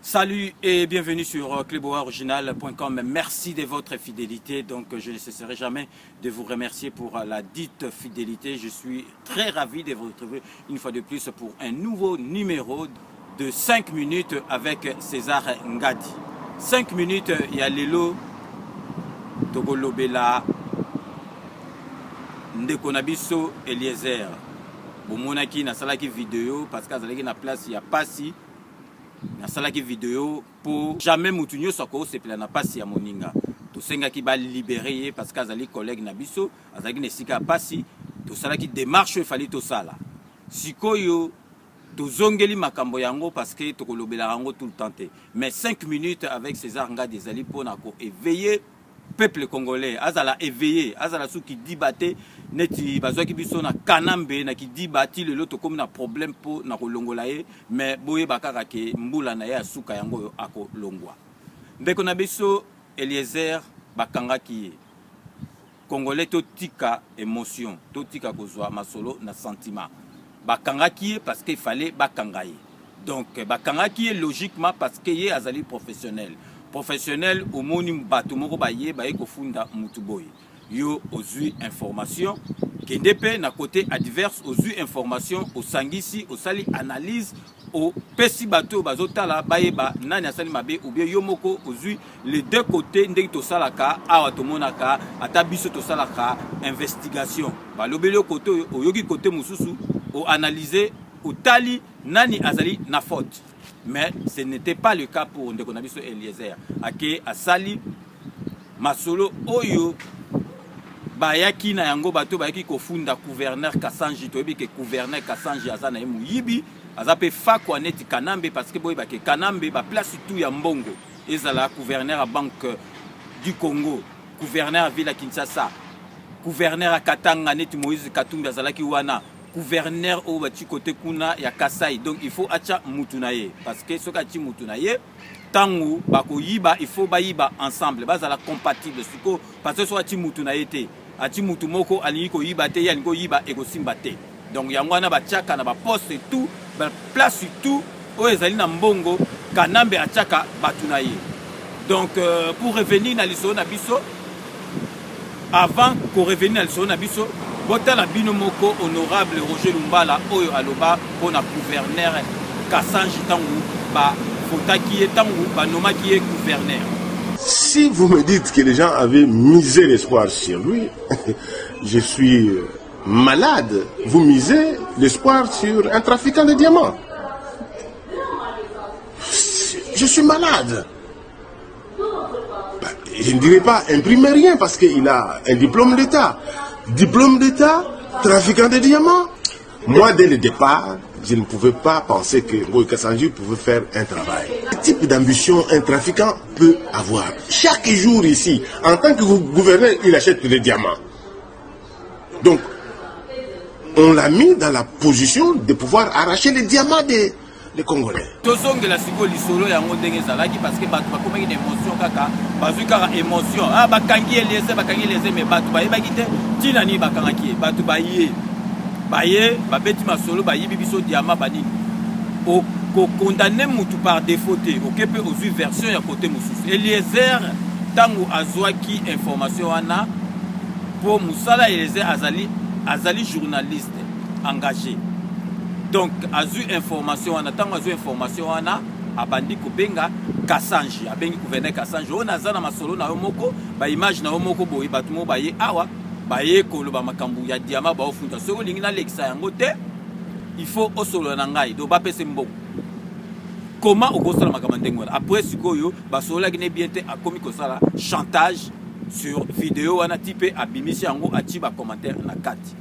Salut et bienvenue sur cleboaoriginal.com. Merci de votre fidélité. Donc je ne cesserai jamais de vous remercier pour la dite fidélité. Je suis très ravi de vous retrouver une fois de plus pour un nouveau numéro de 5 minutes avec César Ngadi. 5 minutes, il y a Lelo Togolobela Ndekonabiso Eliezer. Bomonaki na salaki vidéo parce que azalaki na place il y a pas si na salaki vidéo pour jamais mutunyo soko se plana pasi ya moninga to senga ki ba libérer parce que azali collègue na biso azali nesika pasi to salaki démarche fali to sala sikoyo to zongeli makambo yango parce que to kolobela yango tout le temps mais 5 minutes avec César Ngadi ezali pona ko éveiller peuple congolais azala éveillé azala sou ki dibate neti bazwaki biso na kanambe na ki dibati lelo to comme na problème po na kolongola ye mais boye bakaka ke mbula na ye asuka yango ako longwa ndeko na biso Eliezer bakangaki ye congolais to tika émotion to tika kozwa masolo na sentiment bakangaki ye parce qu'il fallait bakangaye donc bakangaki ye logiquement parce que ye azali professionnel au moni bato moko baye baye kofunda mutu boye yo ozui information kendepe na côté adverse ozui information osangisi osali analyse au pesi bato bazotala baye ba nani asali mabe ou bien yo moko ozui les deux côtés ndeki to salaka awa to monaka ata biso to salaka investigation ba lobeli côté oyoki côté mususu o analyser otali nani azali na faute. Mais ce n'était pas le cas pour Ndekonabiso Eliezer. Ake asali masolo oyo bayaki na yango bato bayaki kofunda gouverneur Kassanji toyebi ke gouverneur Kassanji azana ye muyibi azape fakwa neti Kanambe parce que boye bake Kanambe ba place tout ya mbongo ezala gouverneur à Banque du Congo, gouverneur à Ville à Kinshasa, gouverneur à Katanga neti Moïse Katumbi azalaki wana, gouverneur au bati côté kuna ya Kasai. Donc il faut acha mutunaye parce que ce kati mutunaye tangu bako yiba il faut bayiba ensemble bazala compatible siko parce que so ati mutunaye te ati mutu moko alingi ko yiba te yani ko yiba ego simba te. Donc yango na bachaka na ba poste tout ba place tout o ezali na mbongo Kanambe achaka batunaye. Donc pour revenir na liso na biso avant qu'on revienne à l'issue nabiso botala bino moko honorable Roger Lumbala oyo aloba pona gouverneur Kassanji tangu ba fotaki tangu ba nomaki gouverneur. Si vous me dites que les gens avaient misé l'espoir sur lui, je suis malade. Vous misez l'espoir sur un trafiquant de diamants. Je suis malade. Je ne dirais pas imprimer rien parce qu'il a un diplôme d'État. Diplôme d'État, trafiquant de diamants. Moi, dès le départ, je ne pouvais pas penser que Ngoï Kassanji pouvait faire un travail. Quel type d'ambition un trafiquant peut avoir? Chaque jour ici, en tant que gouverneur, il achète des diamants. Donc, on l'a mis dans la position de pouvoir arracher les diamants des Congolais. Parce que une émotion kaka bazukara émotion ah bakangi les mais batu baye bakite tinani bakangaki batu baye babeti masolo baye bibiso diamant banini o condamner mutu par défaut te okepe ozu version ya côté mususu Eliezer tangu azwaki information wana pour musala Eliezer azali journaliste engagé. Donc, azu information, on attend azu information, on a abandi kubenga Kassanji, abengi gouverneur Kassanji. On a zana masolo na omoko, ba image na omoko boyi batumo baye awa, baye kolo ba makambu ya diama ba ofunta. Soko lingina lekisa yango te, il faut osolo na ngai do ba pese mboko. Comment okosala makambo ndengwana? Après sikoyo ba solo gine bien te akomi kosala chantage sur vidéo wana type abimisi yango ati ba commentaire na kati.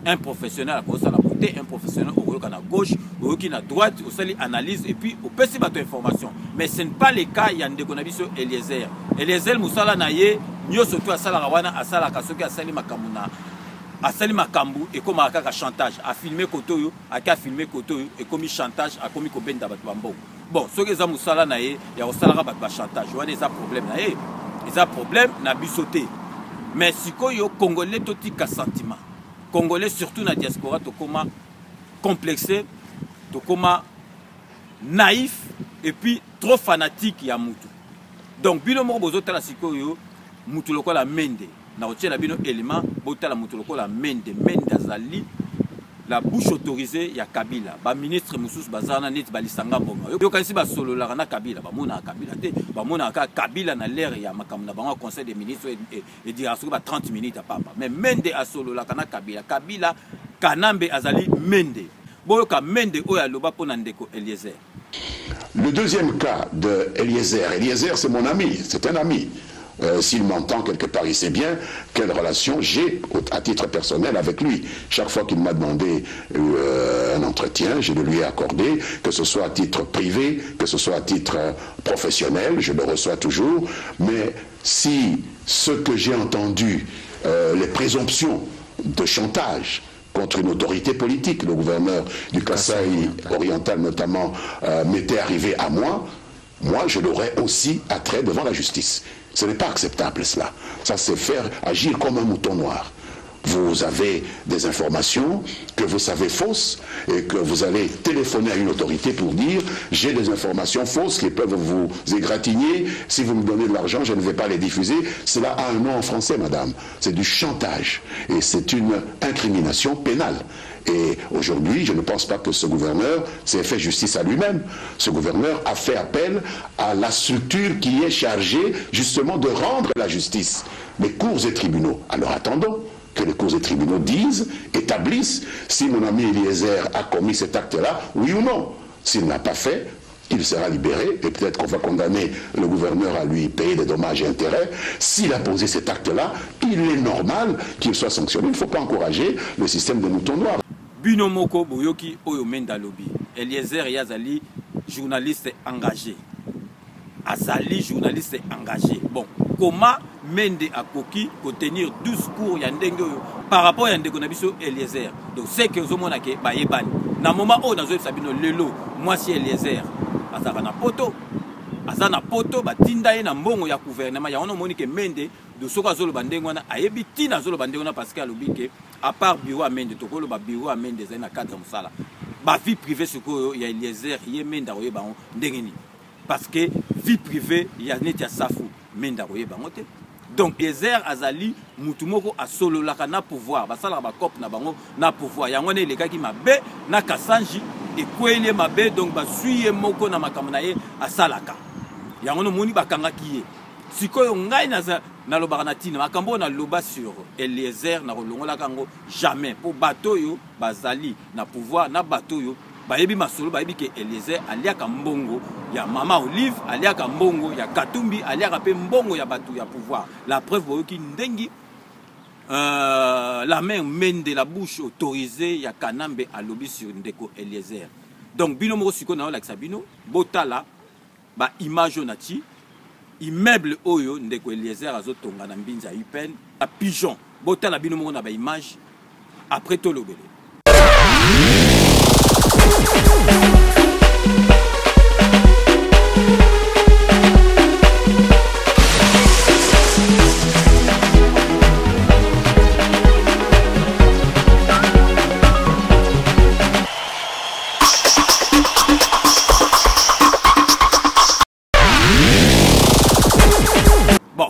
Un professionnel à cause de la beauté, un professionnel au à gauche, au à droite, au sali analyse et puis au petit bateau information. Mais ce n'est pas le cas, il y a un déconabiso Eliezer. Eliezer Moussala Naye, nous surtout à Salarawana, à Salakasoki, à Sali Makamuna, à Sali Makambu, et comme à chantage, à filmer Kotoyo, à filmer Kotoyo, et comme chantage, à comme Kobenda Batouambo. bon soki eza mosala na ye ya kosalaka bato bachantage wana eza problème na ye eza problème na biso te mais sikoyo congolais totika sentiment congolais surtout na diaspora tokoma complexé tokoma naïf et puis trop fanatique ya mutu donc bino moko bozotala sikoyo mutu lokola mende na kotiela bino élément botala mutu lokola mende azali la bouche autorisée ya Kabila ba ministre mususu bazana net balisanga bonga yo kanisi ba solo la na Kabila ba mona Kabila te ba mona ka Kabila na l'air ya makamna bango conseil des ministres et dira sur ba 30 minutes à papa mais mende a solo la kana Kabila kanambe azali mende boyo ka mende oya loba pona ndeko Eliezer. Le deuxième cas de Eliezer c'est mon ami, c'est un ami. S'il m'entend quelque part, il sait bien quelle relation j'ai à titre personnel avec lui. Chaque fois qu'il m'a demandé un entretien, je le lui ai accordé, que ce soit à titre privé, que ce soit à titre professionnel, je le reçois toujours. Mais si ce que j'ai entendu, les présomptions de chantage contre une autorité politique, le gouverneur du Kasaï oriental notamment, m'était arrivé à moi, je l'aurais aussi attrait devant la justice. Ce n'est pas acceptable cela. Ça c'est faire agir comme un mouton noir. Vous avez des informations que vous savez fausses et que vous allez téléphoner à une autorité pour dire j'ai des informations fausses qui peuvent vous égratigner. Si vous me donnez de l'argent, je ne vais pas les diffuser. Cela a un nom en français, madame. C'est du chantage et c'est une incrimination pénale. Et aujourd'hui, je ne pense pas que ce gouverneur s'est fait justice à lui-même. Ce gouverneur a fait appel à la structure qui est chargée justement de rendre la justice, les cours et tribunaux. Alors attendons que les cours et tribunaux disent, établissent si mon ami Eliezer a commis cet acte-là, oui ou non. S'il n'a pas fait, il sera libéré et peut-être qu'on va condamner le gouverneur à lui payer des dommages et intérêts. S'il a posé cet acte-là, il est normal qu'il soit sanctionné. Il ne faut pas encourager le système de mouton noir. Bino moko boyoki oyo menda lobi Eliezer yazali journaliste engagé azali journaliste engagé bon comment mende akoki ko tenir discours ya ndenge oyo par rapport ya ndeko na biso Eliezer donc c'est que ozomona ke bayebani na moment oyo nazo sabino lelo mwasi Eliezer azana poto batinda ye na mbongo ya gouvernement ya ono moni ke mende de soko azolo bandengo na ayebi tina azolo bandengo na parce que alobi ke à part bureau à mende tokolo ba bureau à mende za na cadre musala ba vie privée soko ya Eliezer ye menda oye bango ndengeni parce que vie privée ya neti ya safu menda oye bango te donc Eliezer azali mutu moko asolo la kana pouvoir basala ba cop na bango na pouvoir yango ne lekaki mabe na kasanji ekweli mabe donc basuye moko na makambo na ye asalaka yango no moni bakangaki ye sikoyo ngai na lobaka na tina makambo na loba sur Eliezer na kolongola kango jamais pour bateau yo bazali na pouvoir na bateau yo bayebi masolo bayebi ke Eliezer aliaka mbongo ya mama Olive aliaka mbongo ya Katumbi aliaka pe mbongo ya bateau ya pouvoir la preuve boyoki ndengi la main mende la bouche autorisée ya Kanambe à lobby sur ndeko Eliezer donc bino moko siko na la sabino botala ba image onati immeuble oyo ndeko Eliezer azotonga na mbinza UPN a pigeon botala bino moko na ba image après to lobele.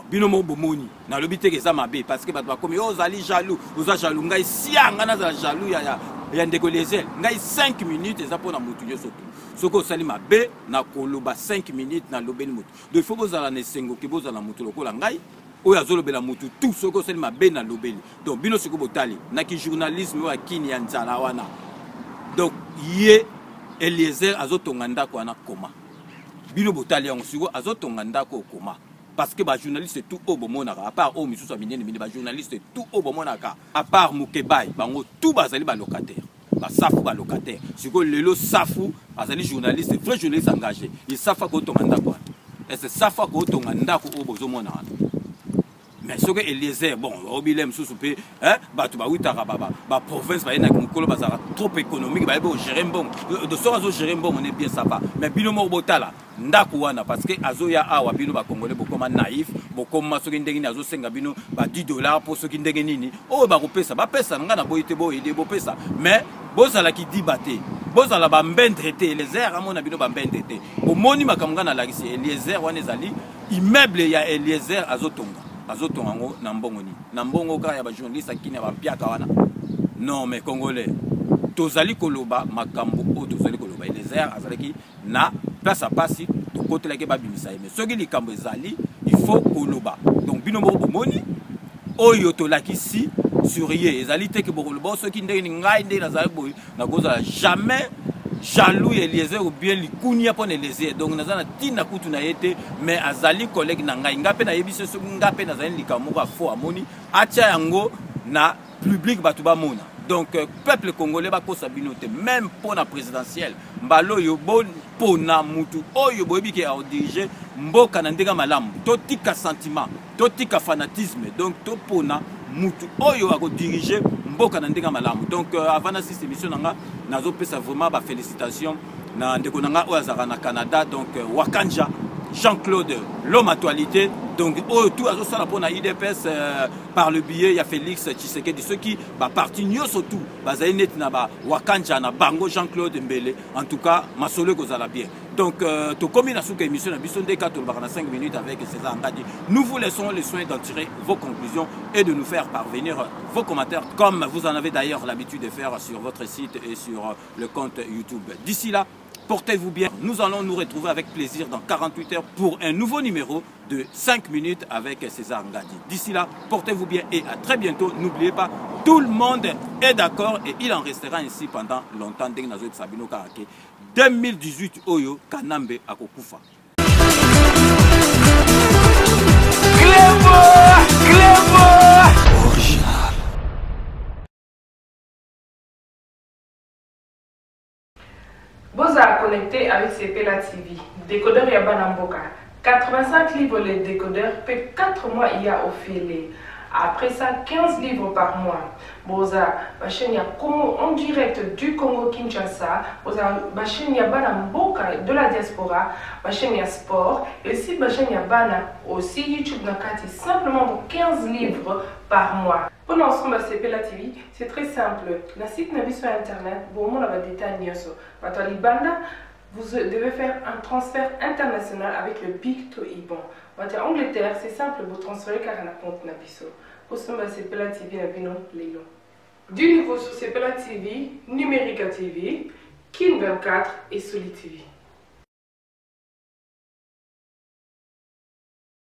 Bino mo bomoni na lobi te keza mabe parce que bato bakomi ozali jaloux jaloux ngai sianga na za jaloux ya ndeko Eliezer ngai 5 minutes eza pona mutu nyoso soko sali mabe na koloba 5 minutes na lobeli mutu donc il faut bozala na sengo ke bozala mutu lokola ngai oyo azolobela mutu tout soko sali mabe na lobeli donc bino siko botali na ki journalisme wa kini ya nzala wana donc ye Eliezer azotonga ndako wana koma bino botali yango siko azotonga ndako koma parce que les journalistes tout au bon monaka à part au misusu minene mini ba journalistes tout au bon monaka à part Mukebai bango tout bazali ba locataire ba safu ba locataire siko lelo safu bazali journaliste vrai journaliste engagé il safa ko tonga ndako et c'est safa ko tonga ndako au bozo mona mais ce que Eliezer bon obilem sous pe hein batu ba witara ba province ba ina mukolo bazara trop économique ba ebo gérer bon de so azo gérer bon on est bien ça va mais bino mo botala ndaku wana parce que azo ya awa bino ba congolais bokoma naïf bokoma soki ndenge ni azo senga bino ba $10 pour soki ndenge nini o ba kopesa ba pesa nga na boyite bo ide bo pesa mais bozala ki dibate bozala ba mbendre te Eliezer amona bino ba mbendre te omoni makamanga na lakisi Eliezer wana ezali immeuble ya Eliezer azotonga ngo na mbongo ni na mbongo ka ya ba journaliste akina ba piaka wana non mais congolais tozali koloba makambo o tozali koloba Eliezer azalaki na place à passer to côté la ke ba bimisa mais soki likambo ezali il faut koloba donc bino mo omoni oyo to lakisi sur ye ezali te ke bokoloba soki ndenge ngai ndenge nazali boy na koza jamais jaloux Eliezer ou bien likunia pour Eliezer donc nazana tina kutu na yete mais azali collègue na ngai ngape na yebiso so ngape nazali likamuka fo amoni acha yango na public batu ba mona donc peuple congolais ba kosa binote même pour la présidentielle mbalo yo bon pona mutu oyo boyebi ke a diriger mboka na ndega malamu totika sentiment totika fanatisme donc to pona mutu oyo a diriger mboka na ndega malamu donc avant na cette émission nanga nazo pesa vraiment ba félicitations na ndeko nanga oazara na Canada donc Wakanja Jean-Claude l'homme actualité donc tout azo sala pona IDPS par le biais ya Félix Tshisekedi ceux qui ba parti nyoso tout bazali net na ba Wakanja na bango Jean-Claude Mbele en tout cas masolo kozala bien donc to komi na souka émission na biso ndeka to bana 5 minutes avec César Ngadi nous vous laissons le soin d'en tirer vos conclusions et de nous faire parvenir vos commentaires comme vous en avez d'ailleurs l'habitude de faire sur votre site et sur le compte YouTube. D'ici là, portez-vous bien. Nous allons nous retrouver avec plaisir dans 48 heures pour un nouveau numéro de 5 minutes avec César Ngadi. D'ici là, portez-vous bien et à très bientôt. N'oubliez pas, tout le monde est d'accord et il en restera ainsi pendant longtemps. 2018, Oyo, Kanambe, Akokufa. Original. Boza connecté avec CPLA TV. Décodeur Yabana Mboka. 85 livres les décodeurs, peut 4 mois il y a offert. Après ça, 15 livres par mois. Boza, Bachen ya Congo en direct du Congo Kinshasa. Boza, Bachen ya Bana Mboka de la diaspora. Bachen ya sport. Et aussi Bachen ya Bana aussi YouTube Nakati. Simplement pour 15 livres par mois. Pour l'ensemble à CPLA TV, c'est très simple. Le site n'a sur internet. Bon, on a des détails nyoso. Batali Banda. Vous devez faire un transfert international avec le Big to Iban. En Angleterre, c'est simple, vous transférez car un compte Nabiso. Pour ce moment, c'est CPLA TV Nabino Lélo. Du niveau sur CPLA TV, Numérica TV, Kin 24 et Soli TV.